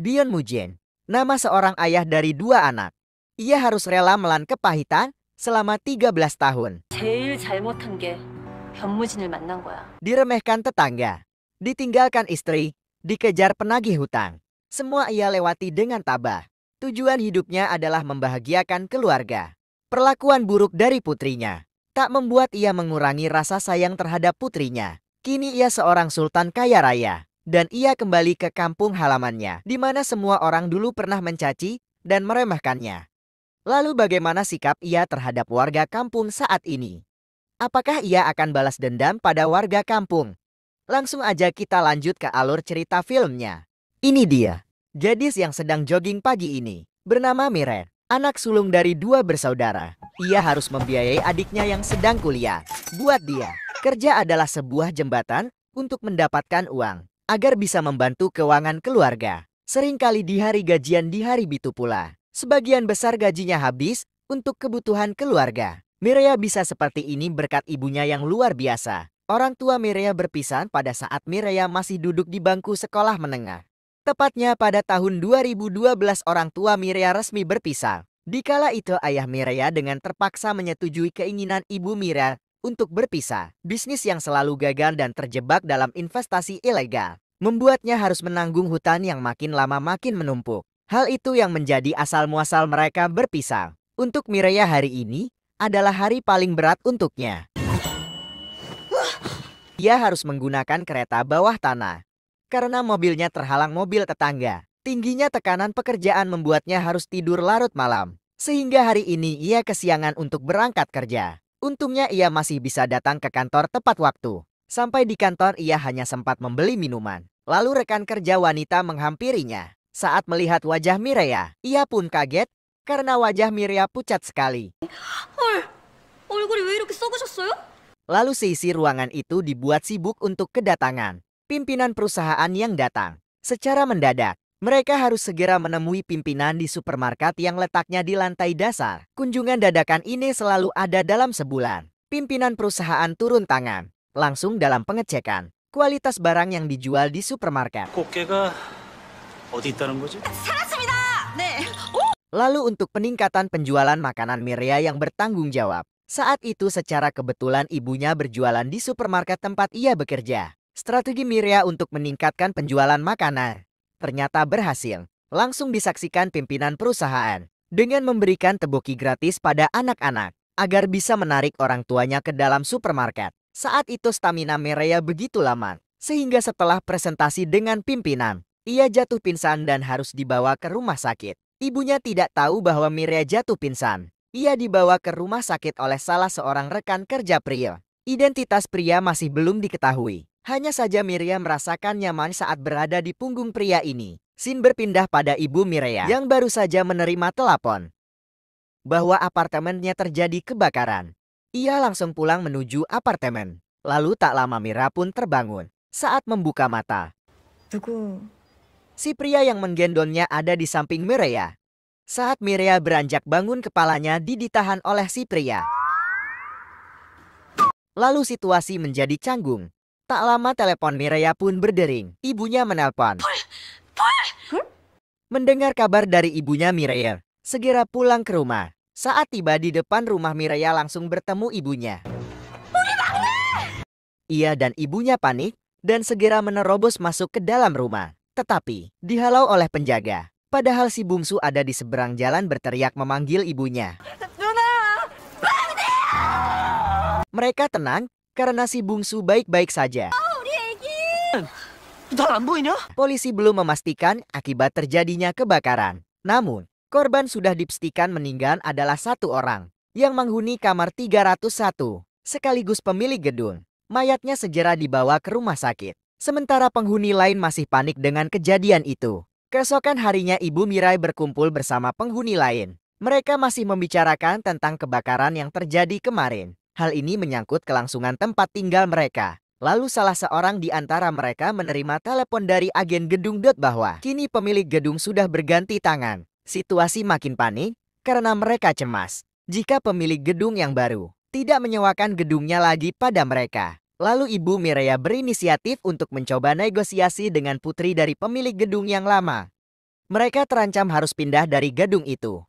Byun Mujin, nama seorang ayah dari dua anak. Ia harus rela melan kepahitan selama 13 tahun. 제일 잘못한 게 변무진을 만난 거야. Diremehkan tetangga, ditinggalkan istri, dikejar penagih hutang. Semua ia lewati dengan tabah. Tujuan hidupnya adalah membahagiakan keluarga. Perlakuan buruk dari putrinya tak membuat ia mengurangi rasa sayang terhadap putrinya. Kini ia seorang sultan kaya raya, dan ia kembali ke kampung halamannya, di mana semua orang dulu pernah mencaci dan meremehkannya. Lalu bagaimana sikap ia terhadap warga kampung saat ini? Apakah ia akan balas dendam pada warga kampung? Langsung aja kita lanjut ke alur cerita filmnya. Ini dia, gadis yang sedang jogging pagi ini, bernama Miret, anak sulung dari dua bersaudara. Ia harus membiayai adiknya yang sedang kuliah. Buat dia, kerja adalah sebuah jembatan untuk mendapatkan uang, agar bisa membantu keuangan keluarga. Seringkali di hari gajian di hari Bitu pula, sebagian besar gajinya habis untuk kebutuhan keluarga. Mireya bisa seperti ini berkat ibunya yang luar biasa. Orang tua Mireya berpisah pada saat Mireya masih duduk di bangku sekolah menengah. Tepatnya pada tahun 2012 orang tua Mireya resmi berpisah. Dikala itu ayah Mireya dengan terpaksa menyetujui keinginan ibu Mireya untuk berpisah. Bisnis yang selalu gagal dan terjebak dalam investasi ilegal membuatnya harus menanggung hutang yang makin lama makin menumpuk. Hal itu yang menjadi asal muasal mereka berpisah. Untuk Mireya hari ini adalah hari paling berat untuknya. Ia harus menggunakan kereta bawah tanah karena mobilnya terhalang mobil tetangga. Tingginya tekanan pekerjaan membuatnya harus tidur larut malam, sehingga hari ini ia kesiangan untuk berangkat kerja. Untungnya ia masih bisa datang ke kantor tepat waktu. Sampai di kantor ia hanya sempat membeli minuman. Lalu rekan kerja wanita menghampirinya. Saat melihat wajah Mireya, ia pun kaget karena wajah Mireya pucat sekali. 헐, 얼굴이 왜 이렇게 썩으셨어요? Lalu seisi ruangan itu dibuat sibuk untuk kedatangan pimpinan perusahaan yang datang. Secara mendadak, mereka harus segera menemui pimpinan di supermarket yang letaknya di lantai dasar. Kunjungan dadakan ini selalu ada dalam sebulan. Pimpinan perusahaan turun tangan, langsung dalam pengecekan kualitas barang yang dijual di supermarket. 꽃게가 어디 있다는 거지? 살았습니다. 네. Lalu untuk peningkatan penjualan makanan Mireya yang bertanggung jawab. Saat itu secara kebetulan ibunya berjualan di supermarket tempat ia bekerja. Strategi Mireya untuk meningkatkan penjualan makanan ternyata berhasil. Langsung disaksikan pimpinan perusahaan dengan memberikan teboki gratis pada anak-anak agar bisa menarik orang tuanya ke dalam supermarket. Saat itu stamina Mireya begitu lambat sehingga setelah presentasi dengan pimpinan, ia jatuh pingsan dan harus dibawa ke rumah sakit. Ibunya tidak tahu bahwa Mireya jatuh pingsan. Ia dibawa ke rumah sakit oleh salah seorang rekan kerja pria. Identitas pria masih belum diketahui. Hanya saja Mireya merasakan nyaman saat berada di punggung pria ini. Scene berpindah pada ibu Mireya yang baru saja menerima telepon bahwa apartemennya terjadi kebakaran. Ia langsung pulang menuju apartemen. Lalu tak lama Mira pun terbangun. Saat membuka mata, 누구? si pria yang menggendongnya ada di samping Mireya. Saat Mireya beranjak bangun, kepalanya ditahan oleh si pria. Lalu situasi menjadi canggung. Tak lama telepon Mireya pun berdering. Ibunya menelpon. Mendengar kabar dari ibunya, Mireya segera pulang ke rumah. Saat tiba di depan rumah, Mireya langsung bertemu ibunya. Ia dan ibunya panik dan segera menerobos masuk ke dalam rumah. Tetapi dihalau oleh penjaga. Padahal si bungsu ada di seberang jalan berteriak memanggil ibunya. Mereka tenang karena si bungsu baik-baik saja. 날 안 보이냐? Polisi belum memastikan akibat terjadinya kebakaran. Namun, korban sudah dipastikan meninggal adalah satu orang yang menghuni kamar 301, sekaligus pemilik gedung. Mayatnya segera dibawa ke rumah sakit. Sementara penghuni lain masih panik dengan kejadian itu. Keesokan harinya Ibu Mirai berkumpul bersama penghuni lain. Mereka masih membicarakan tentang kebakaran yang terjadi kemarin. Hal ini menyangkut kelangsungan tempat tinggal mereka. Lalu salah seorang di antara mereka menerima telepon dari agen gedung bahwa kini pemilik gedung sudah berganti tangan. Situasi makin panik karena mereka cemas jika pemilik gedung yang baru tidak menyewakan gedungnya lagi pada mereka. Lalu Ibu Mireya berinisiatif untuk mencoba negosiasi dengan putri dari pemilik gedung yang lama. Mereka terancam harus pindah dari gedung itu.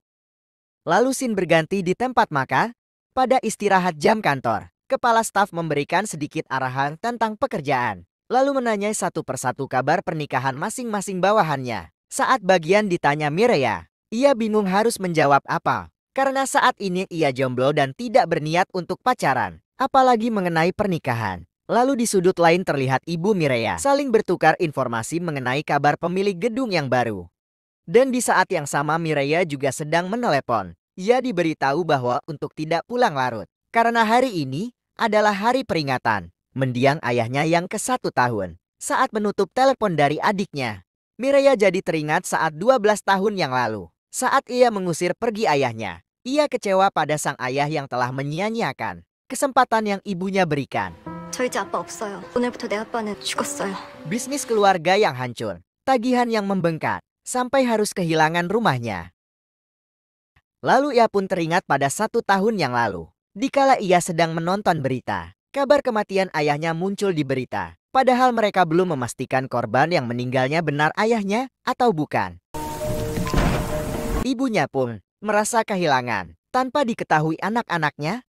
Lalu scene berganti di tempat makan. Pada istirahat jam kantor, kepala staf memberikan sedikit arahan tentang pekerjaan. Lalu menanyai satu persatu kabar pernikahan masing-masing bawahannya. Saat bagian ditanya Mireya, ia bingung harus menjawab apa. Karena saat ini ia jomblo dan tidak berniat untuk pacaran, apalagi mengenai pernikahan. Lalu di sudut lain terlihat Ibu Mireya saling bertukar informasi mengenai kabar pemilik gedung yang baru. Dan di saat yang sama Mireya juga sedang menelepon. Ia diberitahu bahwa untuk tidak pulang larut. Karena hari ini adalah hari peringatan mendiang ayahnya yang ke-1 tahun. Saat menutup telepon dari adiknya, Mireya jadi teringat saat 12 tahun yang lalu. Saat ia mengusir pergi ayahnya, ia kecewa pada sang ayah yang telah menyia-nyiakan kesempatan yang ibunya berikan. 저희 집 아빠 없어요. 오늘부터 내 아빠는 죽었어요. Bisnis keluarga yang hancur, tagihan yang membengkak, sampai harus kehilangan rumahnya. Lalu ia pun teringat pada 1 tahun yang lalu. Dikala ia sedang menonton berita, kabar kematian ayahnya muncul di berita. Padahal mereka belum memastikan korban yang meninggalnya benar ayahnya atau bukan. Ibunya pun merasa kehilangan. Tanpa diketahui anak-anaknya,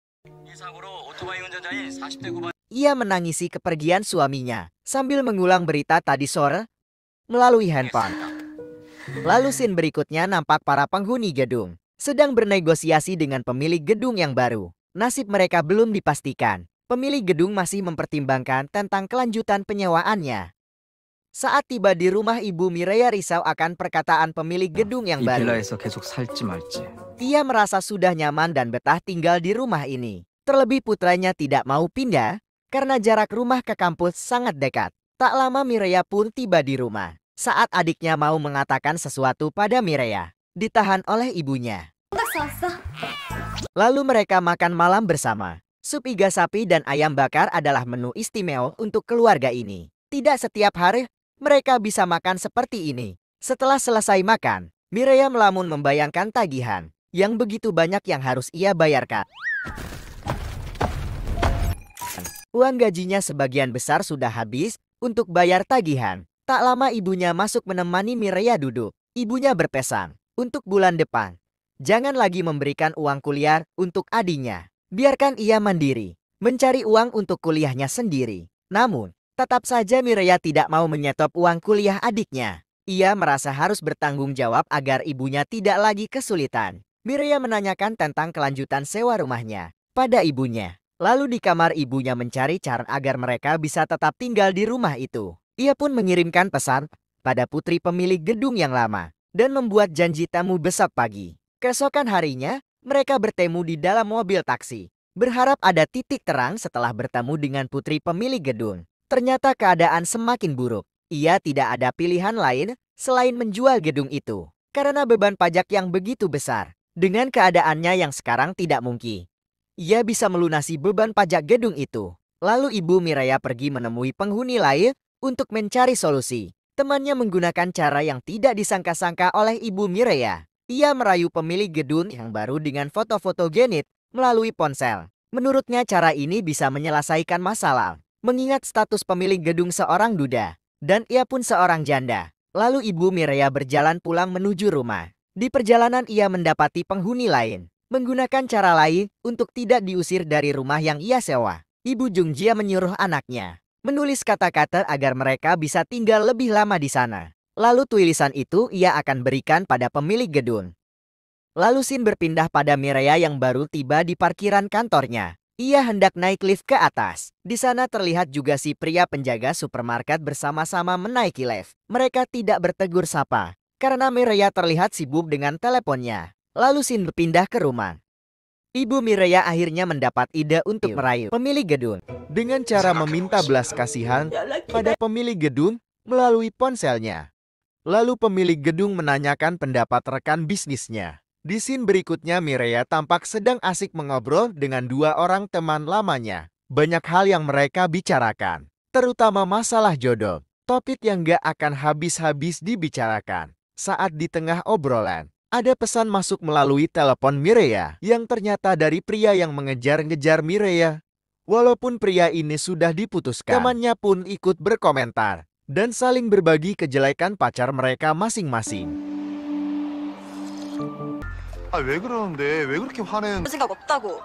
ia menangisi kepergian suaminya sambil mengulang berita tadi sore melalui handphone. Lalu scene berikutnya nampak para penghuni gedung sedang bernegosiasi dengan pemilik gedung yang baru. Nasib mereka belum dipastikan. Pemilik gedung masih mempertimbangkan tentang kelanjutan penyewaannya. Saat tiba di rumah Ibu Mireya risau akan perkataan pemilik gedung yang baru. Ia merasa sudah nyaman dan betah tinggal di rumah ini. Terlebih putranya tidak mau pindah karena jarak rumah ke kampus sangat dekat. Tak lama Mireya pun tiba di rumah. Saat adiknya mau mengatakan sesuatu pada Mireya, ditahan oleh ibunya. Lalu mereka makan malam bersama. Sup iga sapi dan ayam bakar adalah menu istimewa untuk keluarga ini. Tidak setiap hari mereka bisa makan seperti ini. Setelah selesai makan, Mireya melamun membayangkan tagihan yang begitu banyak yang harus ia bayarkan. Uang gajinya sebagian besar sudah habis untuk bayar tagihan. Tak lama ibunya masuk menemani Mireya duduk. Ibunya berpesan, untuk bulan depan, jangan lagi memberikan uang kuliah untuk adiknya. Biarkan ia mandiri, mencari uang untuk kuliahnya sendiri. Namun, tetap saja Mireya tidak mau menyetop uang kuliah adiknya. Ia merasa harus bertanggung jawab agar ibunya tidak lagi kesulitan. Mireya menanyakan tentang kelanjutan sewa rumahnya pada ibunya. Lalu di kamar ibunya mencari cara agar mereka bisa tetap tinggal di rumah itu. Ia pun mengirimkan pesan pada putri pemilik gedung yang lama dan membuat janji temu besok pagi. Keesokan harinya, mereka bertemu di dalam mobil taksi. Berharap ada titik terang setelah bertemu dengan putri pemilik gedung. Ternyata keadaan semakin buruk. Ia tidak ada pilihan lain selain menjual gedung itu. Karena beban pajak yang begitu besar. Dengan keadaannya yang sekarang tidak mungkin ia bisa melunasi beban pajak gedung itu. Lalu Ibu Mireya pergi menemui penghuni lain untuk mencari solusi. Temannya menggunakan cara yang tidak disangka-sangka oleh Ibu Mireya. Ia merayu pemilik gedung yang baru dengan foto-foto genit melalui ponsel. Menurutnya cara ini bisa menyelesaikan masalah. Mengingat status pemilik gedung seorang duda dan ia pun seorang janda. Lalu Ibu Mireya berjalan pulang menuju rumah. Di perjalanan ia mendapati penghuni lain. Menggunakan cara lain untuk tidak diusir dari rumah yang ia sewa. Ibu Jungjia menyuruh anaknya menulis kata-kata agar mereka bisa tinggal lebih lama di sana. Lalu tulisan itu ia akan berikan pada pemilik gedung. Lalu scene berpindah pada Mireya yang baru tiba di parkiran kantornya. Ia hendak naik lift ke atas. Di sana terlihat juga si pria penjaga supermarket bersama-sama menaiki lift. Mereka tidak bertegur sapa karena Mireya terlihat sibuk dengan teleponnya. Lalu scene berpindah ke rumah. Ibu Mireya akhirnya mendapat ide untuk merayu pemilik gedung dengan cara meminta belas kasihan pada pemilik gedung melalui ponselnya. Lalu pemilik gedung menanyakan pendapat rekan bisnisnya. Di scene berikutnya Mireya tampak sedang asik mengobrol dengan 2 orang teman lamanya. Banyak hal yang mereka bicarakan, terutama masalah jodoh. Topik yang gak akan habis-habis dibicarakan. Saat di tengah obrolan, ada pesan masuk melalui telepon Mireya yang ternyata dari pria yang mengejar-ngejar Mireya. Walaupun pria ini sudah diputuskan, temannya pun ikut berkomentar dan saling berbagi kejelekan pacar mereka masing-masing. 아, 왜 그러는데? 왜 그렇게 화내는? 생각 없다고.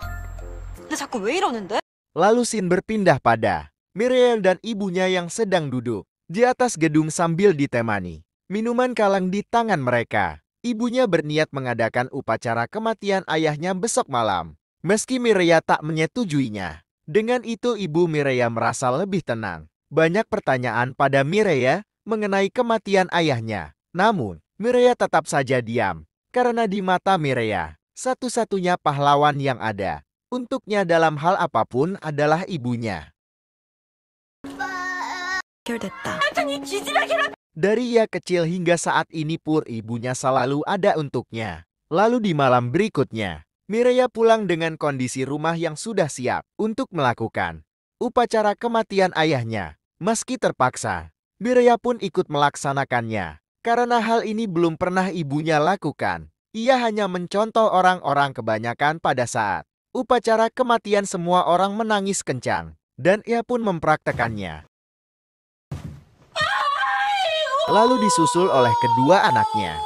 근데 자꾸 왜 이러는데? Lalu scene berpindah pada Mireya dan ibunya yang sedang duduk di atas gedung sambil ditemani minuman kalang di tangan mereka. Ibunya berniat mengadakan upacara kematian ayahnya besok malam. Meski Mireya tak menyetujuinya. Dengan itu ibu Mireya merasa lebih tenang. Banyak pertanyaan pada Mireya mengenai kematian ayahnya. Namun, Mireya tetap saja diam. Karena di mata Mireya, satu-satunya pahlawan yang ada untuknya dalam hal apapun adalah ibunya. 결됐다. Dari ia kecil hingga saat ini pun ibunya selalu ada untuknya. Lalu di malam berikutnya, Mireya pulang dengan kondisi rumah yang sudah siap untuk melakukan upacara kematian ayahnya. Meski terpaksa, Mireya pun ikut melaksanakannya. Karena hal ini belum pernah ibunya lakukan. Ia hanya mencontoh orang-orang kebanyakan pada saat upacara kematian semua orang menangis kencang. Dan ia pun mempraktekannya. Lalu disusul oleh kedua anaknya.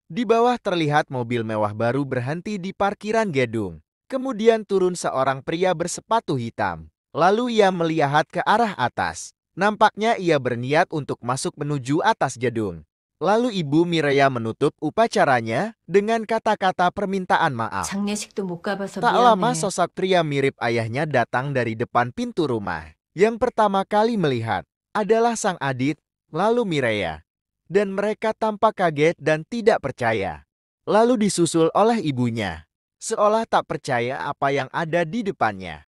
Di bawah terlihat mobil mewah baru berhenti di parkiran gedung. Kemudian turun seorang pria bersepatu hitam. Lalu ia melihat ke arah atas. Nampaknya ia berniat untuk masuk menuju atas gedung. Lalu ibu Mireya menutup upacaranya dengan kata-kata permintaan maaf. 장례식도 못 가봐서 Tak lama 미안해. sosok pria mirip ayahnya datang dari depan pintu rumah. Yang pertama kali melihat adalah sang adit, lalu Mireya. Dan mereka tampak kaget dan tidak percaya. Lalu disusul oleh ibunya. Seolah tak percaya apa yang ada di depannya.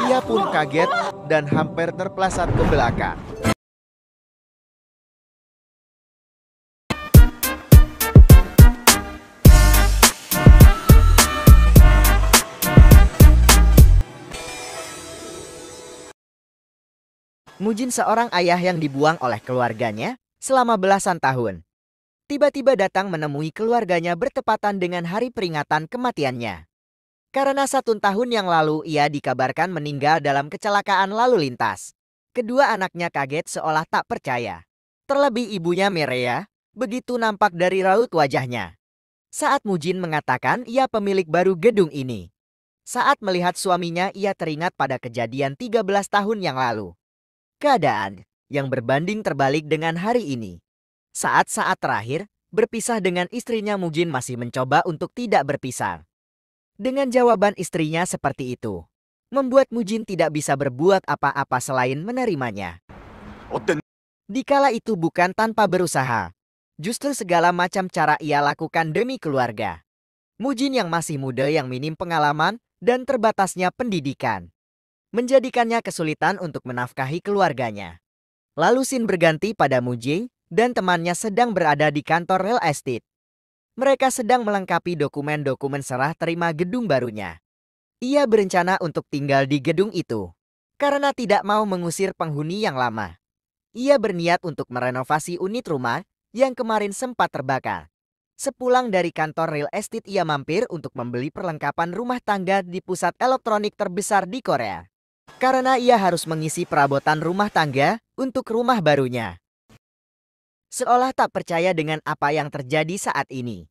Ia pun kaget dan hampir terpeleset ke belakang. Mujin seorang ayah yang dibuang oleh keluarganya selama belasan tahun. Tiba-tiba datang menemui keluarganya bertepatan dengan hari peringatan kematiannya. Karena 1 tahun yang lalu ia dikabarkan meninggal dalam kecelakaan lalu lintas. Kedua anaknya kaget seolah tak percaya. Terlebih ibunya Mireya, begitu nampak dari raut wajahnya. Saat Mujin mengatakan ia pemilik baru gedung ini. Saat melihat suaminya ia teringat pada kejadian 13 tahun yang lalu. Keadaan yang berbanding terbalik dengan hari ini. Saat-saat terakhir, berpisah dengan istrinya Mujin masih mencoba untuk tidak berpisah. Dengan jawaban istrinya seperti itu, membuat Mujin tidak bisa berbuat apa-apa selain menerimanya. Dikala itu bukan tanpa berusaha, justru segala macam cara ia lakukan demi keluarga. Mujin yang masih muda yang minim pengalaman dan terbatasnya pendidikan menjadikannya kesulitan untuk menafkahi keluarganya. Lalu scene berganti pada Mujin dan temannya sedang berada di kantor real estate. Mereka sedang melengkapi dokumen-dokumen serah terima gedung barunya. Ia berencana untuk tinggal di gedung itu karena tidak mau mengusir penghuni yang lama. Ia berniat untuk merenovasi unit rumah yang kemarin sempat terbakar. Sepulang dari kantor real estate ia mampir untuk membeli perlengkapan rumah tangga di pusat elektronik terbesar di Korea. Karena ia harus mengisi perabotan rumah tangga untuk rumah barunya. Seolah tak percaya dengan apa yang terjadi saat ini.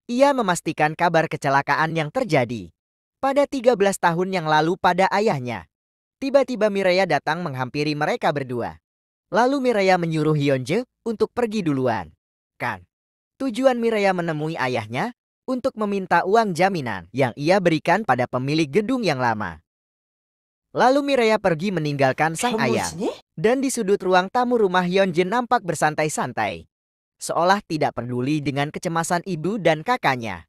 Ia memastikan kabar kecelakaan yang terjadi pada 13 tahun yang lalu pada ayahnya. Tiba-tiba Mireya datang menghampiri mereka berdua. Lalu Mireya menyuruh Hyunjae untuk pergi duluan. Tujuan Mireya menemui ayahnya untuk meminta uang jaminan yang ia berikan pada pemilik gedung yang lama. Lalu Mireya pergi meninggalkan sang ayah. Dan di sudut ruang tamu rumah Hyunjae nampak bersantai-santai. Seolah tidak peduli dengan kecemasan ibu dan kakaknya.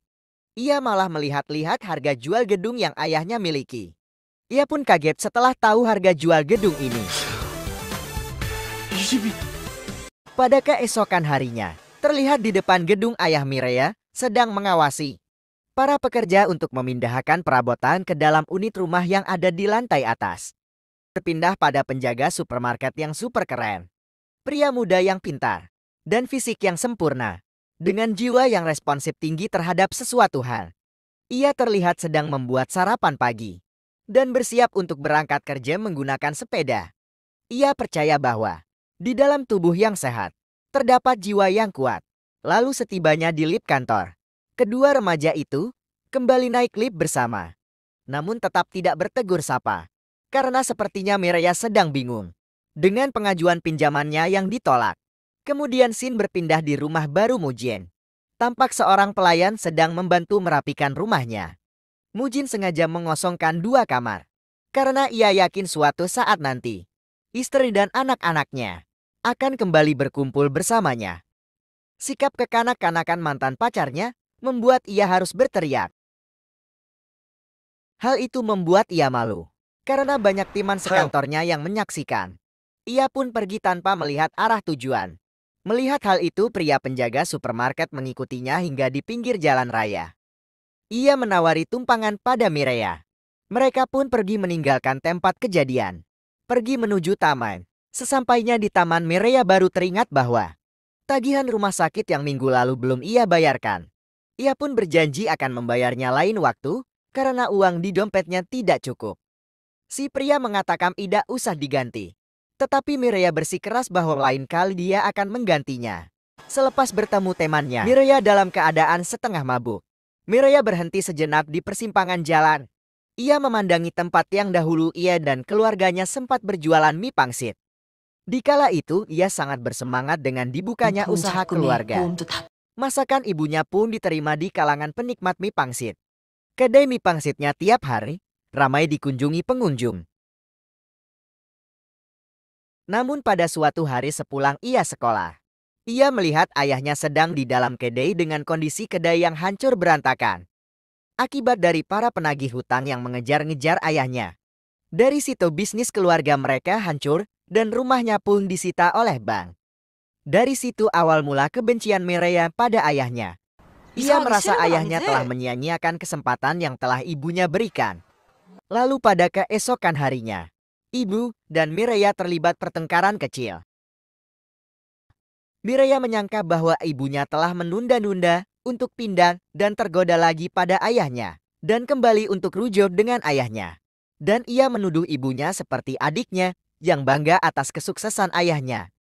Ia malah melihat-lihat harga jual gedung yang ayahnya miliki. Ia pun kaget setelah tahu harga jual gedung ini. Pada keesokan harinya, terlihat di depan gedung ayah Mireya sedang mengawasi para pekerja untuk memindahkan perabotan ke dalam unit rumah yang ada di lantai atas. Berpindah pada penjaga supermarket yang super keren. Pria muda yang pintar dan fisik yang sempurna. Dengan jiwa yang responsif tinggi terhadap sesuatu hal. Ia terlihat sedang membuat sarapan pagi. Dan bersiap untuk berangkat kerja menggunakan sepeda. Ia percaya bahwa Di dalam tubuh yang sehat, terdapat jiwa yang kuat. Lalu setibanya di lift kantor, kedua remaja itu kembali naik lift bersama. Namun tetap tidak bertegur sapa, karena sepertinya Mireya sedang bingung dengan pengajuan pinjamannya yang ditolak. Kemudian scene berpindah di rumah baru Mujin. Tampak seorang pelayan sedang membantu merapikan rumahnya. Mujin sengaja mengosongkan 2 kamar, karena ia yakin suatu saat nanti, istri dan anak-anaknya akan kembali berkumpul bersamanya. Sikap kekanak-kanakan mantan pacarnya membuat ia harus berteriak. Hal itu membuat ia malu, karena banyak teman sekantornya yang menyaksikan. Ia pun pergi tanpa melihat arah tujuan. Melihat hal itu, pria penjaga supermarket mengikutinya hingga di pinggir jalan raya. Ia menawari tumpangan pada Mireya. Mereka pun pergi meninggalkan tempat kejadian. Pergi menuju taman. Sesampainya di taman, Mireya baru teringat bahwa tagihan rumah sakit yang minggu lalu belum ia bayarkan. Ia pun berjanji akan membayarnya lain waktu, karena uang di dompetnya tidak cukup. Si pria mengatakan tidak usah diganti. Tetapi Mireya bersikeras bahwa lain kali dia akan menggantinya. Selepas bertemu temannya, Mireya dalam keadaan setengah mabuk. Mireya berhenti sejenak di persimpangan jalan. Ia memandangi tempat yang dahulu ia dan keluarganya sempat berjualan mie pangsit. Dikala itu, ia sangat bersemangat dengan dibukanya usaha keluarga. Masakan ibunya pun diterima di kalangan penikmat mie pangsit. Kedai mie pangsitnya tiap hari ramai dikunjungi pengunjung. Namun pada suatu hari sepulang ia sekolah, ia melihat ayahnya sedang di dalam kedai dengan kondisi kedai yang hancur berantakan. Akibat dari para penagih hutang yang mengejar-ngejar ayahnya. Dari situ bisnis keluarga mereka hancur dan rumahnya pun disita oleh bank. Dari situ awal mula kebencian Mireya pada ayahnya. Ia merasa ayahnya telah menyia-nyiakan kesempatan yang telah ibunya berikan. Lalu pada keesokan harinya, ibu dan Mireya terlibat pertengkaran kecil. Mireya menyangka bahwa ibunya telah menunda-nunda untuk pindah dan tergoda lagi pada ayahnya dan kembali untuk rujuk dengan ayahnya. Dan ia menuduh ibunya seperti adiknya yang bangga atas kesuksesan ayahnya,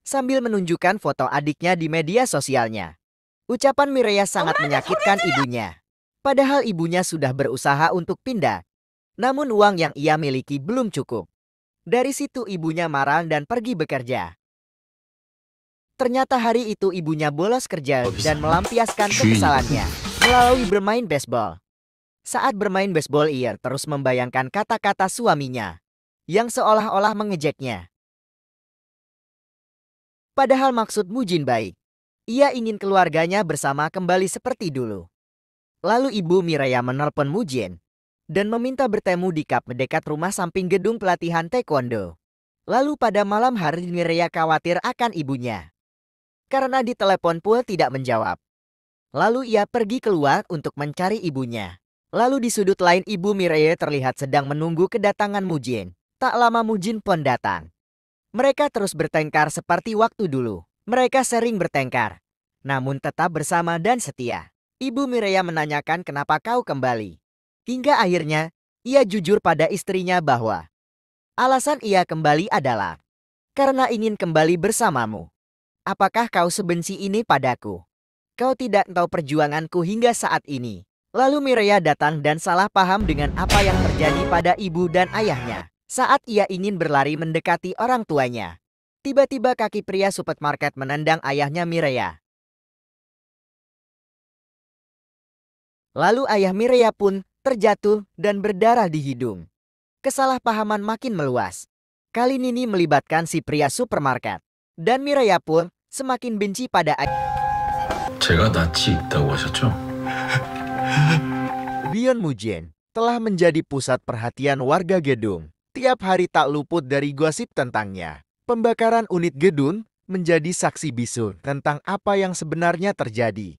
sambil menunjukkan foto adiknya di media sosialnya. Ucapan Mireya sangat menyakitkan ibunya. Padahal ibunya sudah berusaha untuk pindah, namun uang yang ia miliki belum cukup. Dari situ ibunya marah dan pergi bekerja. Ternyata hari itu ibunya bolos kerja dan melampiaskan kekesalannya melalui bermain baseball. Saat bermain baseball ia terus membayangkan kata-kata suaminya yang seolah-olah mengejeknya. Padahal maksud Mujin baik. Ia ingin keluarganya bersama kembali seperti dulu. Lalu ibu Mireya menelpon Mujin dan meminta bertemu di kap dekat rumah samping gedung pelatihan taekwondo. Lalu pada malam hari Mireya khawatir akan ibunya, karena di telepon pun tidak menjawab. Lalu ia pergi keluar untuk mencari ibunya. Lalu di sudut lain ibu Mireya terlihat sedang menunggu kedatangan Mujin. Tak lama Mujin pun datang. Mereka terus bertengkar seperti waktu dulu. Mereka sering bertengkar, namun tetap bersama dan setia. Ibu Mireya menanyakan kenapa kau kembali. Hingga akhirnya, ia jujur pada istrinya bahwa alasan ia kembali adalah karena ingin kembali bersamamu. Apakah kau sebenci ini padaku? Kau tidak tahu perjuanganku hingga saat ini. Lalu Mireya datang dan salah paham dengan apa yang terjadi pada ibu dan ayahnya. Saat ia ingin berlari mendekati orang tuanya, tiba-tiba kaki pria supermarket menendang ayahnya Mireya. Lalu ayah Mireya pun terjatuh dan berdarah di hidung. Kesalahpahaman makin meluas. Kali ini melibatkan si pria supermarket. Dan Mireya pun semakin benci pada 제가 낯이 있다고 하셨죠? Bion Mujin telah menjadi pusat perhatian warga gedung. Tiap hari tak luput dari gosip tentangnya. Pembakaran unit gedung menjadi saksi bisu tentang apa yang sebenarnya terjadi.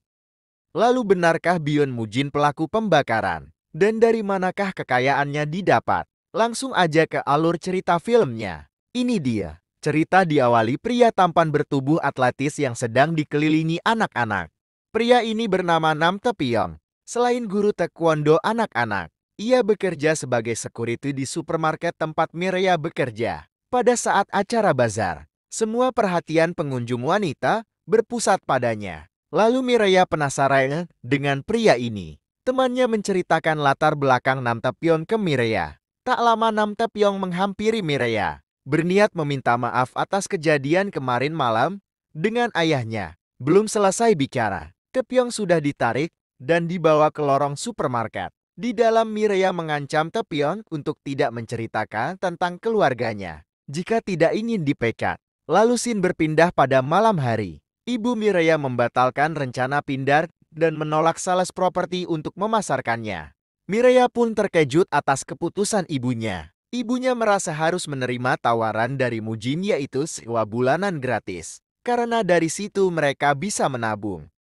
Lalu benarkah Bion Mujin pelaku pembakaran? Dan dari manakah kekayaannya didapat? Langsung aja ke alur cerita filmnya. Ini dia. Cerita diawali pria tampan bertubuh atletis yang sedang dikelilingi anak-anak. Pria ini bernama Nam Taepyeong. Selain guru taekwondo anak-anak, ia bekerja sebagai security di supermarket tempat Mireya bekerja. Pada saat acara bazar, Semua perhatian pengunjung wanita berpusat padanya. Lalu Mireya penasaran dengan pria ini. Temannya menceritakan latar belakang Nam Taepyeon ke Mireya. Tak lama Nam Taepyeon menghampiri Mireya, berniat meminta maaf atas kejadian kemarin malam dengan ayahnya. Belum selesai bicara, Taepyeon sudah ditarik dan dibawa ke lorong supermarket. Di dalam Mireya mengancam Taepyeon untuk tidak menceritakan tentang keluarganya jika tidak ingin dipecat. Lalu scene berpindah pada malam hari. Ibu Mireya membatalkan rencana pindah dan menolak sales properti untuk memasarkannya. Mireya pun terkejut atas keputusan ibunya. Ibunya merasa harus menerima tawaran dari Mujin yaitu sewa bulanan gratis. Karena dari situ mereka bisa menabung.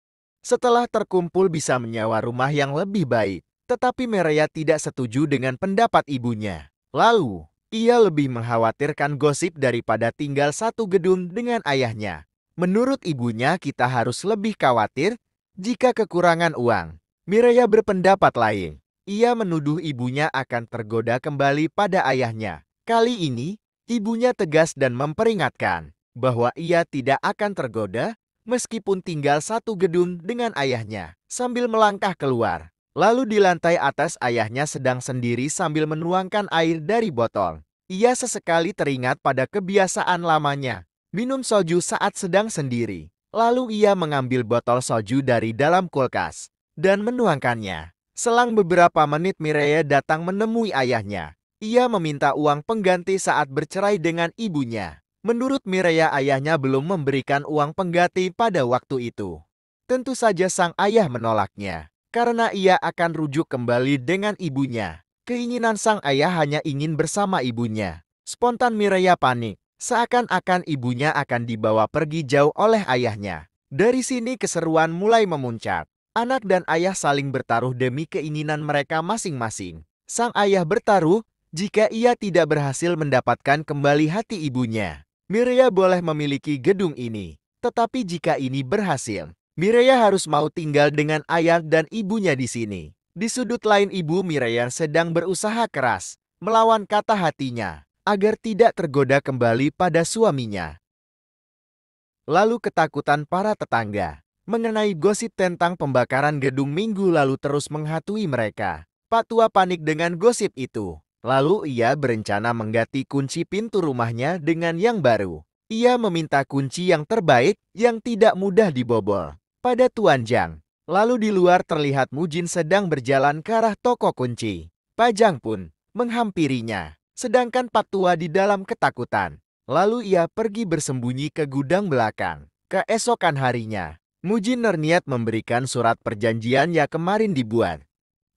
Setelah terkumpul bisa menyewa rumah yang lebih baik. Tetapi Mireya tidak setuju dengan pendapat ibunya. Lalu, ia lebih mengkhawatirkan gosip daripada tinggal satu gedung dengan ayahnya. Menurut ibunya kita harus lebih khawatir jika kekurangan uang. Mireya berpendapat lain. Ia menuduh ibunya akan tergoda kembali pada ayahnya. Kali ini, ibunya tegas dan memperingatkan bahwa ia tidak akan tergoda meskipun tinggal satu gedung dengan ayahnya. Sambil melangkah keluar. Lalu di lantai atas ayahnya sedang sendiri sambil menuangkan air dari botol. Ia sesekali teringat pada kebiasaan lamanya. Minum soju saat sedang sendiri. Lalu ia mengambil botol soju dari dalam kulkas dan menuangkannya. Selang beberapa menit Mireya datang menemui ayahnya. Ia meminta uang pengganti saat bercerai dengan ibunya. Menurut Mireya ayahnya belum memberikan uang pengganti pada waktu itu. Tentu saja sang ayah menolaknya. Karena ia akan rujuk kembali dengan ibunya. Keinginan sang ayah hanya ingin bersama ibunya. Spontan Mireya panik. Seakan-akan ibunya akan dibawa pergi jauh oleh ayahnya. Dari sini keseruan mulai memuncak. Anak dan ayah saling bertaruh demi keinginan mereka masing-masing. Sang ayah bertaruh jika ia tidak berhasil mendapatkan kembali hati ibunya. Mireya boleh memiliki gedung ini. Tetapi jika ini berhasil, Mireya harus mau tinggal dengan ayah dan ibunya di sini. Di sudut lain ibu Mireya sedang berusaha keras melawan kata hatinya agar tidak tergoda kembali pada suaminya. Lalu ketakutan para tetangga mengenai gosip tentang pembakaran gedung minggu lalu terus menghantui mereka. Pak Tua panik dengan gosip itu. Lalu ia berencana mengganti kunci pintu rumahnya dengan yang baru. Ia meminta kunci yang terbaik yang tidak mudah dibobol pada Tuan Jang. Lalu di luar terlihat Mujin sedang berjalan ke arah toko kunci. Pak Jang pun menghampirinya. Sedangkan Pak Tua di dalam ketakutan. Lalu ia pergi bersembunyi ke gudang belakang. Keesokan harinya, Mujin berniat memberikan surat perjanjian yang kemarin dibuat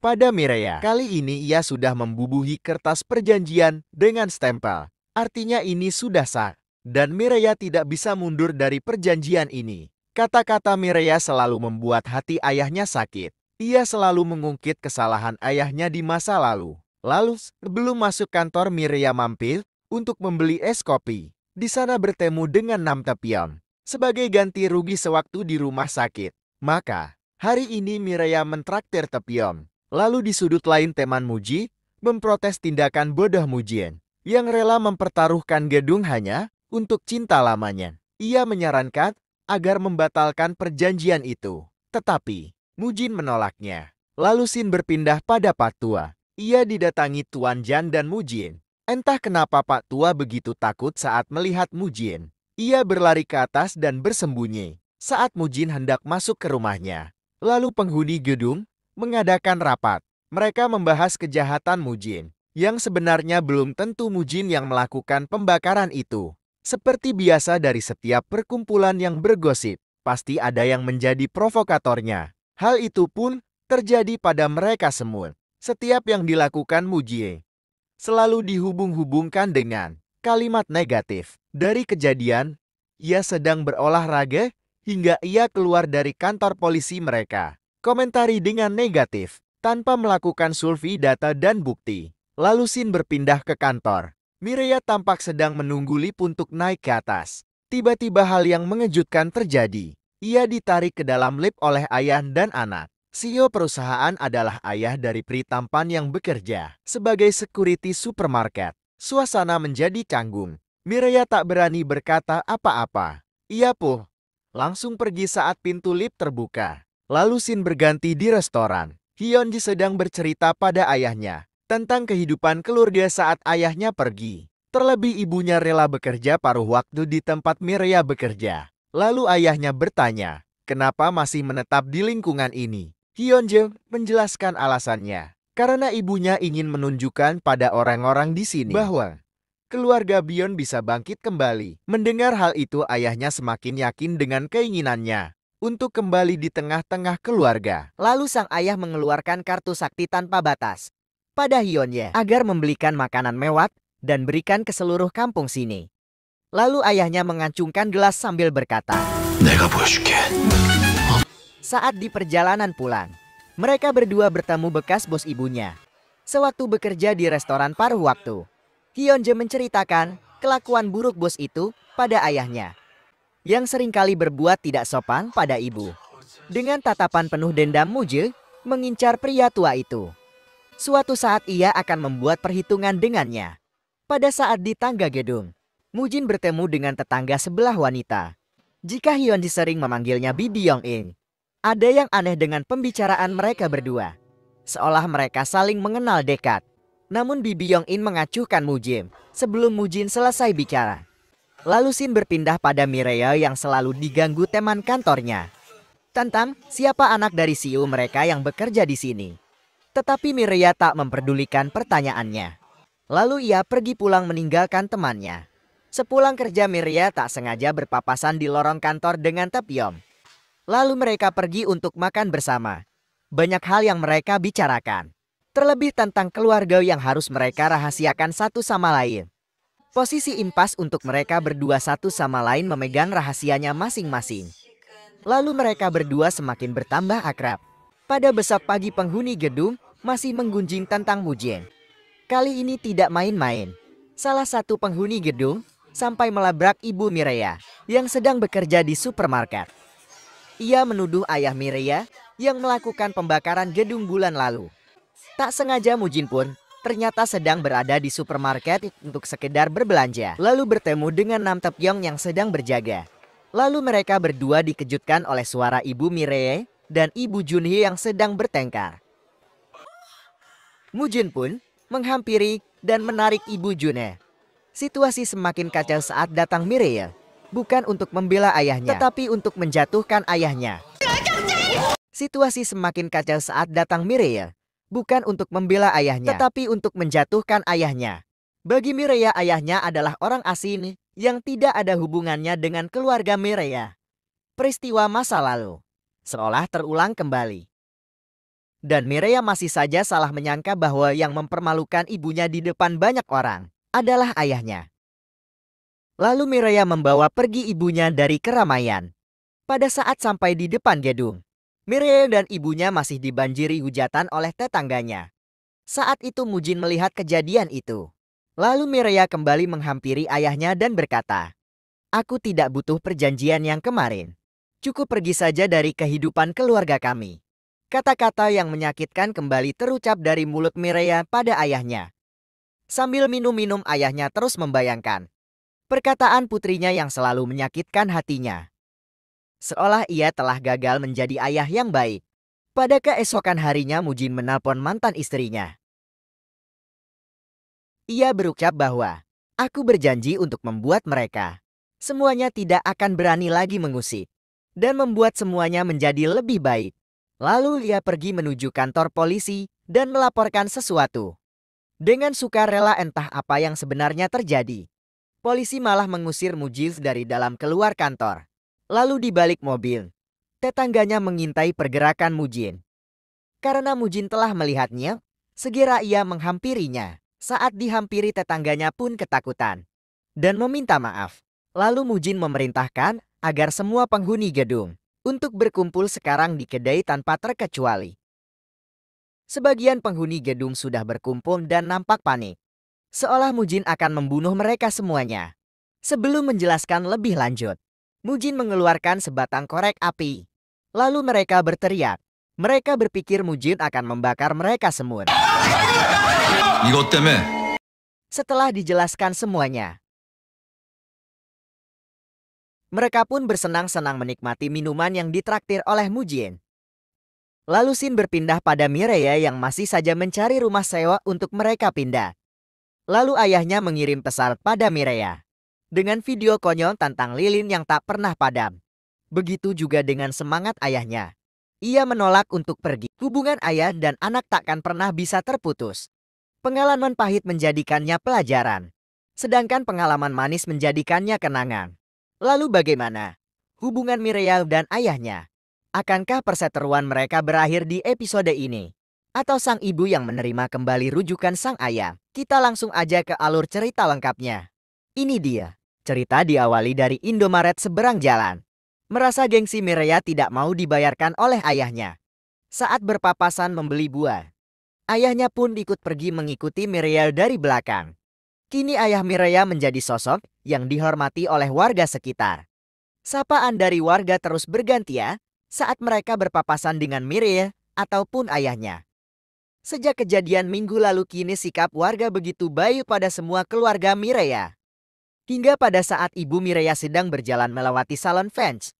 pada Mireya. Kali ini ia sudah membubuhi kertas perjanjian dengan stempel. Artinya ini sudah sah. Dan Mireya tidak bisa mundur dari perjanjian ini. Kata-kata Mireya selalu membuat hati ayahnya sakit. Ia selalu mengungkit kesalahan ayahnya di masa lalu. Lalu, sebelum masuk kantor Mireya mampir untuk membeli es kopi. Di sana bertemu dengan Nam Taepyeon sebagai ganti rugi sewaktu di rumah sakit. Maka, hari ini Mireya mentraktir Taepyeon. Lalu di sudut lain teman Muji memprotes tindakan bodoh Mujin yang rela mempertaruhkan gedung hanya untuk cinta lamanya. Ia menyarankan agar membatalkan perjanjian itu. Tetapi, Mujin menolaknya. Lalu scene berpindah pada Pak Tua. Ia didatangi Tuan Jan dan Mujin. Entah kenapa Pak Tua begitu takut saat melihat Mujin. Ia berlari ke atas dan bersembunyi saat Mujin hendak masuk ke rumahnya. Lalu penghuni gedung mengadakan rapat. Mereka membahas kejahatan Mujin, yang sebenarnya belum tentu Mujin yang melakukan pembakaran itu. Seperti biasa dari setiap perkumpulan yang bergosip, pasti ada yang menjadi provokatornya. Hal itu pun terjadi pada mereka semua. Setiap yang dilakukan Mujin selalu dihubung-hubungkan dengan kalimat negatif. Dari kejadian, ia sedang berolahraga hingga ia keluar dari kantor polisi mereka. Komentari dengan negatif, tanpa melakukan survei data dan bukti. Lalu scene berpindah ke kantor. Mireya tampak sedang menunggu lift untuk naik ke atas. Tiba-tiba hal yang mengejutkan terjadi. Ia ditarik ke dalam lift oleh ayah dan anak. CEO perusahaan adalah ayah dari pria tampan yang bekerja sebagai security supermarket. Suasana menjadi canggung. Mireya tak berani berkata apa-apa. Ia pun langsung pergi saat pintu lift terbuka. Lalu scene berganti di restoran. Hyunji sedang bercerita pada ayahnya tentang kehidupan keluarga saat ayahnya pergi. Terlebih ibunya rela bekerja paruh waktu di tempat Mireya bekerja. Lalu ayahnya bertanya, kenapa masih menetap di lingkungan ini? Hyunji menjelaskan alasannya. Karena ibunya ingin menunjukkan pada orang-orang di sini bahwa keluarga Bion bisa bangkit kembali. Mendengar hal itu, ayahnya semakin yakin dengan keinginannya untuk kembali di tengah-tengah keluarga. Lalu sang ayah mengeluarkan kartu sakti tanpa batas pada Hyunye agar membelikan makanan mewah dan berikan ke seluruh kampung sini. Lalu ayahnya mengacungkan gelas sambil berkata, 내가 보여줄게. saat di perjalanan pulang, mereka berdua bertemu bekas bos ibunya. Sewaktu bekerja di restoran paruh waktu, Hyunje menceritakan kelakuan buruk bos itu pada ayahnya, yang seringkali berbuat tidak sopan pada ibu. Dengan tatapan penuh dendam, Muje mengincar pria tua itu. Suatu saat ia akan membuat perhitungan dengannya. Pada saat di tangga gedung, Mujin bertemu dengan tetangga sebelah wanita. Jika Hyunji sering memanggilnya Bibi Yong-in, ada yang aneh dengan pembicaraan mereka berdua. Seolah mereka saling mengenal dekat. Namun Bibi Yong-in mengacuhkan Mujin sebelum Mujin selesai bicara. Lalu scene berpindah pada Mireya yang selalu diganggu teman kantornya tentang siapa anak dari CEO mereka yang bekerja di sini. Tetapi Mireya tak memperdulikan pertanyaannya. Lalu ia pergi pulang meninggalkan temannya. Sepulang kerja, Mireya tak sengaja berpapasan di lorong kantor dengan Taepyeom. Lalu mereka pergi untuk makan bersama. Banyak hal yang mereka bicarakan. Terlebih tentang keluarga yang harus mereka rahasiakan satu sama lain. Posisi impas untuk mereka berdua satu sama lain memegang rahasianya masing-masing. Lalu mereka berdua semakin bertambah akrab. Pada besok pagi penghuni gedung masih menggunjing tentang Mujin. Kali ini tidak main-main. Salah satu penghuni gedung sampai melabrak ibu Mireya yang sedang bekerja di supermarket. Ia menuduh ayah Mireya yang melakukan pembakaran gedung bulan lalu. Tak sengaja Mujin pun ternyata sedang berada di supermarket untuk sekedar berbelanja. Lalu bertemu dengan Nam Taepyeong yang sedang berjaga. Lalu mereka berdua dikejutkan oleh suara ibu Mireya dan ibu Junhee yang sedang bertengkar. Mujin pun menghampiri dan menarik ibu Junhee. Situasi semakin kacau saat datang Mireya. Bukan untuk membela ayahnya, tetapi untuk menjatuhkan ayahnya. Situasi semakin kacau saat datang Mireya. Bukan untuk membela ayahnya, tetapi untuk menjatuhkan ayahnya. Bagi Mireya, ayahnya adalah orang asing yang tidak ada hubungannya dengan keluarga Mireya. Peristiwa masa lalu seolah terulang kembali. Dan Mireya masih saja salah menyangka bahwa yang mempermalukan ibunya di depan banyak orang adalah ayahnya. Lalu Mireya membawa pergi ibunya dari keramaian. Pada saat sampai di depan gedung, Mireya dan ibunya masih dibanjiri hujatan oleh tetangganya. Saat itu Mujin melihat kejadian itu. Lalu Mireya kembali menghampiri ayahnya dan berkata, "Aku tidak butuh perjanjian yang kemarin. Cukup pergi saja dari kehidupan keluarga kami." Kata-kata yang menyakitkan kembali terucap dari mulut Mireya pada ayahnya. Sambil minum-minum, ayahnya terus membayangkan perkataan putrinya yang selalu menyakitkan hatinya. Seolah ia telah gagal menjadi ayah yang baik. Pada keesokan harinya Mujin menelpon mantan istrinya. Ia berucap bahwa, "Aku berjanji untuk membuat mereka semuanya tidak akan berani lagi mengusik dan membuat semuanya menjadi lebih baik." Lalu ia pergi menuju kantor polisi dan melaporkan sesuatu. Dengan sukarela entah apa yang sebenarnya terjadi. Polisi malah mengusir Mujin dari dalam keluar kantor. Lalu di balik mobil, tetangganya mengintai pergerakan Mujin. Karena Mujin telah melihatnya, segera ia menghampirinya. Saat dihampiri, tetangganya pun ketakutan dan meminta maaf. Lalu Mujin memerintahkan agar semua penghuni gedung untuk berkumpul sekarang di kedai tanpa terkecuali. Sebagian penghuni gedung sudah berkumpul dan nampak panik. Seolah Mujin akan membunuh mereka semuanya. Sebelum menjelaskan lebih lanjut, Mujin mengeluarkan sebatang korek api. Lalu mereka berteriak. Mereka berpikir Mujin akan membakar mereka semua. 이것 때문에 Setelah dijelaskan semuanya, Mereka pun bersenang-senang menikmati minuman yang ditraktir oleh Mujin. Lalu scene berpindah pada Mireya yang masih saja mencari rumah sewa untuk mereka pindah. Lalu ayahnya mengirim pesan pada Mireya dengan video konyol tentang lilin yang tak pernah padam. Begitu juga dengan semangat ayahnya. Ia menolak untuk pergi. Hubungan ayah dan anak takkan pernah bisa terputus. Pengalaman pahit menjadikannya pelajaran, sedangkan pengalaman manis menjadikannya kenangan. Lalu bagaimana hubungan Mireya dan ayahnya? Akankah perseteruan mereka berakhir di episode ini? Atau sang ibu yang menerima kembali rujukan sang ayah? Kita langsung aja ke alur cerita lengkapnya. Ini dia. Cerita diawali dari Indomaret seberang jalan. Merasa gengsi, Mireya tidak mau dibayarkan oleh ayahnya saat berpapasan membeli buah. Ayahnya pun ikut pergi mengikuti Mireya dari belakang. Kini ayah Mireya menjadi sosok yang dihormati oleh warga sekitar. Sapaan dari warga terus bergantian saat mereka berpapasan dengan Mireya ataupun ayahnya. Sejak kejadian minggu lalu, kini sikap warga begitu baik pada semua keluarga Mireya. Hingga pada saat ibu Mireya sedang berjalan melewati salon fans,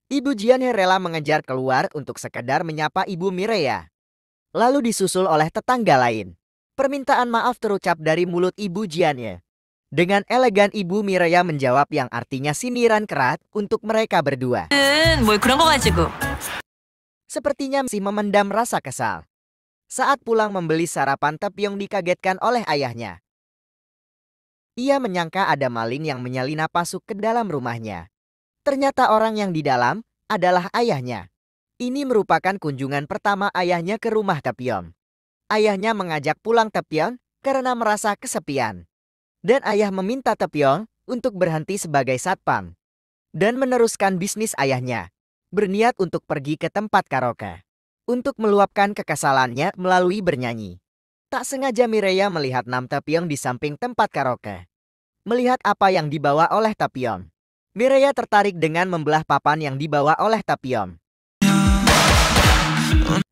Ibu Jianhe rela mengejar keluar untuk sekedar menyapa ibu Mireya. Lalu disusul oleh tetangga lain. Permintaan maaf terucap dari mulut ibu Jianhe. Dengan elegan ibu Mireya menjawab yang artinya sindiran keras untuk mereka berdua. 뭘 그런 거 가지고. Sepertinya masih memendam rasa kesal. Saat pulang membeli sarapan, Taepyeong dikagetkan oleh ayahnya. Ia menyangka ada maling yang menyelinap masuk ke dalam rumahnya. Ternyata orang yang di dalam adalah ayahnya. Ini merupakan kunjungan pertama ayahnya ke rumah Taepyeong. Ayahnya mengajak pulang Taepyeong karena merasa kesepian. Dan ayah meminta Taepyeong untuk berhenti sebagai satpam dan meneruskan bisnis ayahnya. Berniat untuk pergi ke tempat karaoke untuk meluapkan kekesalannya melalui bernyanyi. Tak sengaja Mireya melihat Nam Taepyeong di samping tempat karaoke. Melihat apa yang dibawa oleh Taepyeong, Mireya tertarik dengan membelah papan yang dibawa oleh Taepyeong.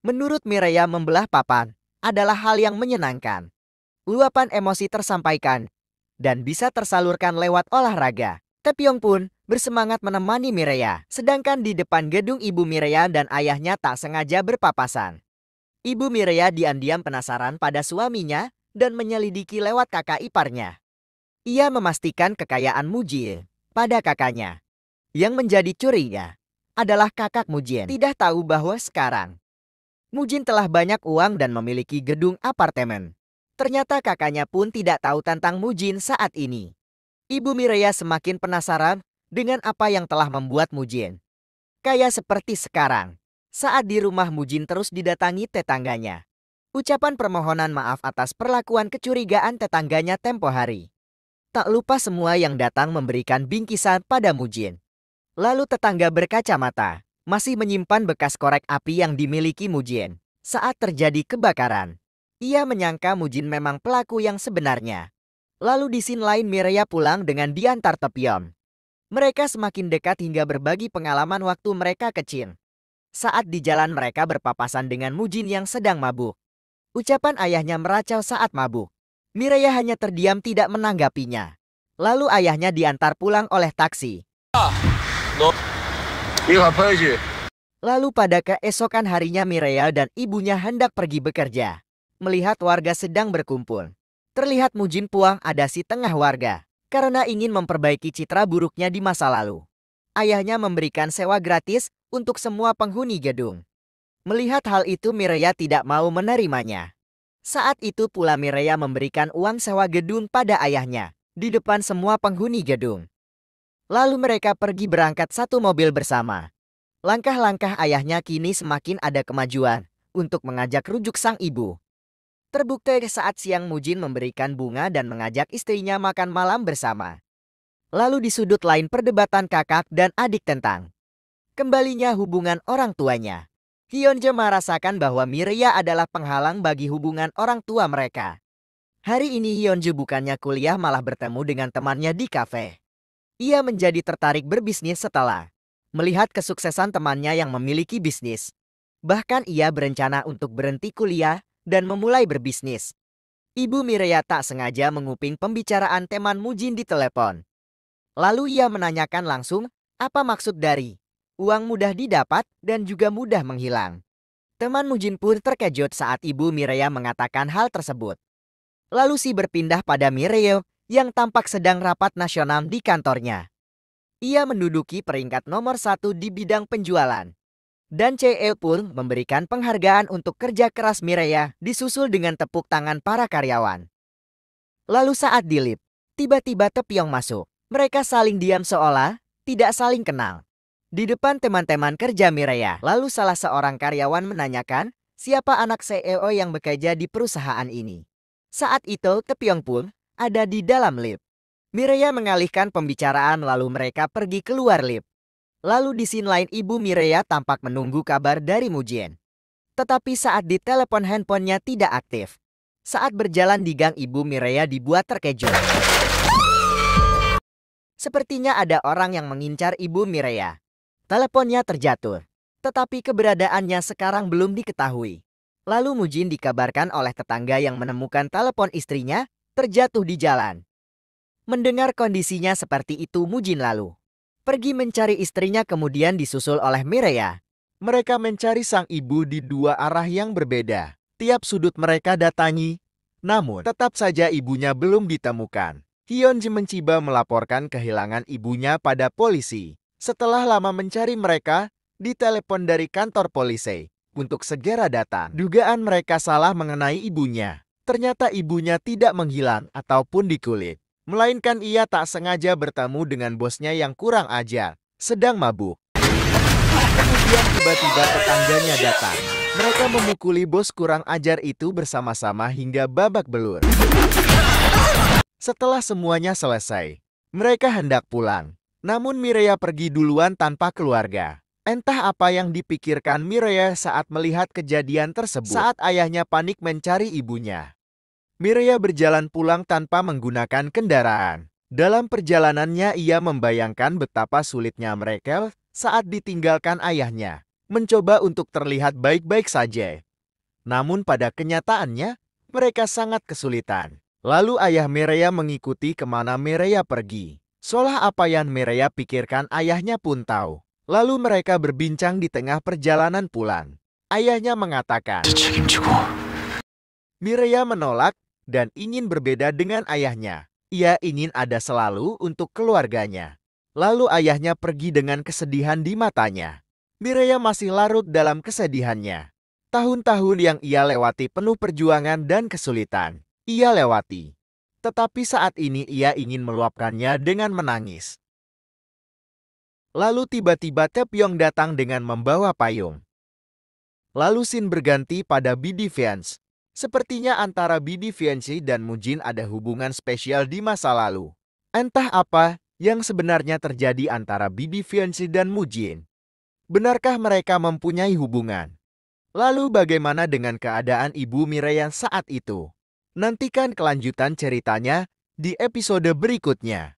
Menurut Mireya, membelah papan adalah hal yang menyenangkan. Luapan emosi tersampaikan dan bisa tersalurkan lewat olahraga. Taepyeong pun bersemangat menemani Mireya. Sedangkan di depan gedung, ibu Mireya dan ayahnya tak sengaja berpapasan. Ibu Mireya diam-diam penasaran pada suaminya dan menyelidiki lewat kakak iparnya. Ia memastikan kekayaan Mujin pada kakaknya. Yang menjadi curiga adalah kakak Mujin tidak tahu bahwa sekarang Mujin telah banyak uang dan memiliki gedung apartemen. Ternyata kakaknya pun tidak tahu tentang Mujin saat ini. Ibu Mireya semakin penasaran dengan apa yang telah membuat Mujin kaya seperti sekarang. Saat di rumah, Mujin terus didatangi tetangganya. Ucapan permohonan maaf atas perlakuan kecurigaan tetangganya tempo hari. Tak lupa semua yang datang memberikan bingkisan pada Mujin. Lalu tetangga berkacamata masih menyimpan bekas korek api yang dimiliki Mujin saat terjadi kebakaran. Ia menyangka Mujin memang pelaku yang sebenarnya. Lalu di scene lain, Mireya pulang dengan diantar Taepyeong. Mereka semakin dekat hingga berbagi pengalaman waktu mereka kecil. Saat di jalan, mereka berpapasan dengan Mujin yang sedang mabuk. Ucapan ayahnya meracau saat mabuk. Mireya hanya terdiam tidak menanggapinya. Lalu ayahnya diantar pulang oleh taksi. Lalu pada keesokan harinya, Mireya dan ibunya hendak pergi bekerja. Melihat warga sedang berkumpul, terlihat Mujin puang ada di tengah warga karena ingin memperbaiki citra buruknya di masa lalu. Ayahnya memberikan sewa gratis untuk semua penghuni gedung. Melihat hal itu, Mireya tidak mau menerimanya. Saat itu pula Mireya memberikan uang sewa gedung pada ayahnya di depan semua penghuni gedung. Lalu mereka pergi berangkat satu mobil bersama. Langkah-langkah ayahnya kini semakin ada kemajuan untuk mengajak rujuk sang ibu. Terbukti saat siang Mujin memberikan bunga dan mengajak istrinya makan malam bersama. Lalu di sudut lain, perdebatan kakak dan adik tentang kembalinya hubungan orang tuanya. Hyunjae merasakan bahwa Mireya adalah penghalang bagi hubungan orang tua mereka. Hari ini Hyunjae bukannya kuliah, malah bertemu dengan temannya di kafe. Ia menjadi tertarik berbisnis setelah melihat kesuksesan temannya yang memiliki bisnis. Bahkan ia berencana untuk berhenti kuliah dan memulai berbisnis. Ibu Mireya tak sengaja menguping pembicaraan teman Mujin di telepon. Lalu ia menanyakan langsung apa maksud dari uang mudah didapat dan juga mudah menghilang. Teman Mujin pun terkejut saat ibu Mireya mengatakan hal tersebut. Lalu si berpindah pada Mireya yang tampak sedang rapat nasional di kantornya. Ia menduduki peringkat nomor 1 di bidang penjualan. Dan CE pun memberikan penghargaan untuk kerja keras Mireya disusul dengan tepuk tangan para karyawan. Lalu saat di lift, tiba-tiba Taepyeong masuk. Mereka saling diam seolah tidak saling kenal. Di depan teman-teman kerja Mireya, lalu salah seorang karyawan menanyakan siapa anak CEO yang bekerja di perusahaan ini. Saat itu Taepyeong pun ada di dalam lift. Mireya mengalihkan pembicaraan lalu mereka pergi keluar lift. Lalu di scene lain ibu Mireya tampak menunggu kabar dari Mujin. Tetapi saat ditelepon handphonenya tidak aktif. Saat berjalan di gang ibu Mireya dibuat terkejut. Sepertinya ada orang yang mengincar ibu Mireya. Teleponnya terjatuh, tetapi keberadaannya sekarang belum diketahui. Lalu Mujin dikabarkan oleh tetangga yang menemukan telepon istrinya terjatuh di jalan. Mendengar kondisinya seperti itu Mujin lalu pergi mencari istrinya kemudian disusul oleh Mireya. Mereka mencari sang ibu di dua arah yang berbeda. Tiap sudut mereka datangi, namun tetap saja ibunya belum ditemukan. Hyunji mencoba melaporkan kehilangan ibunya pada polisi. Setelah lama mencari mereka, ditelepon dari kantor polisi untuk segera datang. Dugaan mereka salah mengenai ibunya. Ternyata ibunya tidak menghilang ataupun diculik, melainkan ia tak sengaja bertemu dengan bosnya yang kurang ajar, sedang mabuk. Kemudian tiba-tiba tetangganya datang. Mereka memukuli bos kurang ajar itu bersama-sama hingga babak belur. Setelah semuanya selesai, mereka hendak pulang. Namun Mireya pergi duluan tanpa keluarga. Entah apa yang dipikirkan Mireya saat melihat kejadian tersebut. Saat ayahnya panik mencari ibunya, Mireya berjalan pulang tanpa menggunakan kendaraan. Dalam perjalanannya ia membayangkan betapa sulitnya mereka saat ditinggalkan ayahnya. Mencoba untuk terlihat baik-baik saja. Namun pada kenyataannya, mereka sangat kesulitan. Lalu ayah Mireya mengikuti kemana Mireya pergi. Seolah apa yang Mireya pikirkan ayahnya pun tahu. Lalu mereka berbincang di tengah perjalanan pulang. Ayahnya mengatakan, 책임지고 Mireya menolak dan ingin berbeda dengan ayahnya. Ia ingin ada selalu untuk keluarganya. Lalu ayahnya pergi dengan kesedihan di matanya. Mireya masih larut dalam kesedihannya. Tahun-tahun yang ia lewati penuh perjuangan dan kesulitan. Ia lewati. Tetapi saat ini ia ingin meluapkannya dengan menangis. Lalu tiba-tiba Taepyeong datang dengan membawa payung. Lalu scene berganti pada BD Fiance. Sepertinya antara BD Fiance dan Mujin ada hubungan spesial di masa lalu. Entah apa yang sebenarnya terjadi antara BD Fiance dan Mujin. Benarkah mereka mempunyai hubungan? Lalu bagaimana dengan keadaan ibu Mireya saat itu? Nantikan kelanjutan ceritanya di episode berikutnya.